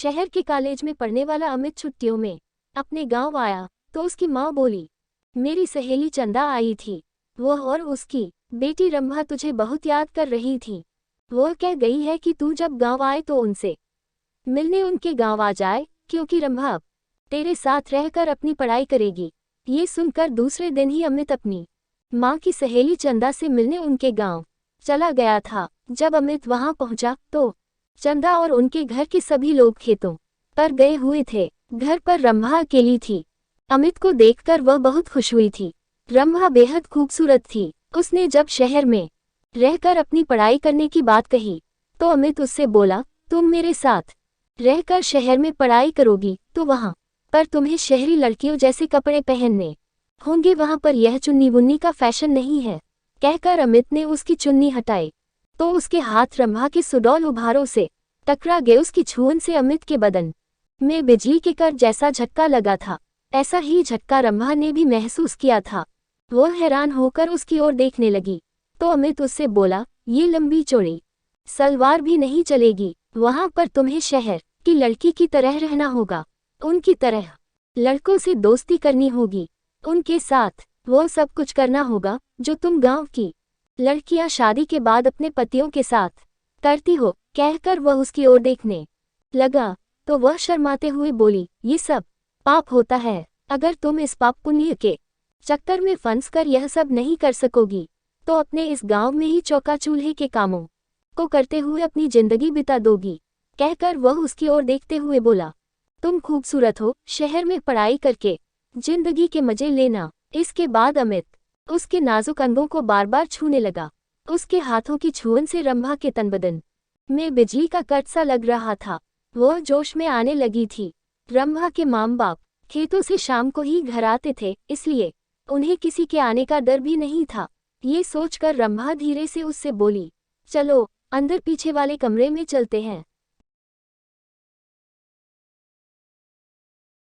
शहर के कॉलेज में पढ़ने वाला अमित छुट्टियों में अपने गांव आया तो उसकी माँ बोली, मेरी सहेली चंदा आई थी। वो और उसकी बेटी रंभा तुझे बहुत याद कर रही थी। वो कह गई है कि तू जब गांव आए तो उनसे मिलने उनके गांव आ जाए, क्योंकि रंभा अब तेरे साथ रहकर अपनी पढ़ाई करेगी। ये सुनकर दूसरे दिन ही अमित अपनी माँ की सहेली चंदा से मिलने उनके गांव चला गया था। जब अमित वहां पहुंचा तो चंदा और उनके घर के सभी लोग खेतों पर गए हुए थे। घर पर रंभा अकेली थी। अमित को देखकर वह बहुत खुश हुई थी। रंभा बेहद खूबसूरत थी। उसने जब शहर में रहकर अपनी पढ़ाई करने की बात कही तो अमित उससे बोला, तुम मेरे साथ रहकर शहर में पढ़ाई करोगी तो वहां पर तुम्हें शहरी लड़कियों जैसे कपड़े पहनने होंगे, वहां पर यह चुन्नी बुन्नी का फैशन नहीं है। कहकर अमित ने उसकी चुन्नी हटाई तो उसके हाथ रंभा के सुडौल उभारों से टकरा गए। उसकी छून से अमित के बदन में बिजली के कर जैसा झटका लगा था। ऐसा ही झटका रंभा ने भी महसूस किया था। वो हैरान होकर उसकी ओर देखने लगी तो अमित उससे बोला, ये लंबी चौड़ी सलवार भी नहीं चलेगी। वहां पर तुम्हें शहर की लड़की की तरह रहना होगा। उनकी तरह लड़कों से दोस्ती करनी होगी। उनके साथ वो सब कुछ करना होगा जो तुम गांव की लड़कियां शादी के बाद अपने पतियों के साथ करती हो। कहकर वह उसकी ओर देखने लगा तो वह शर्माते हुए बोली, ये सब पाप होता है। अगर तुम इस पाप पुण्य के चक्कर में फंस कर यह सब नहीं कर सकोगी तो अपने इस गांव में ही चौका चूल्हे के कामों को करते हुए अपनी जिंदगी बिता दोगी। कहकर वह उसकी ओर देखते हुए बोला, तुम खूबसूरत हो, शहर में पढ़ाई करके जिंदगी के मजे लेना। इसके बाद अमित उसके नाजुक अंगों को बार बार छूने लगा। उसके हाथों की छुअन से रंभा के तन बदन में बिजली का कट सा लग रहा था। वह जोश में आने लगी थी। रंभा के माँ बाप खेतों से शाम को ही घर आते थे, इसलिए उन्हें किसी के आने का डर भी नहीं था। ये सोचकर रंभा धीरे से उससे बोली, चलो अंदर पीछे वाले कमरे में चलते हैं।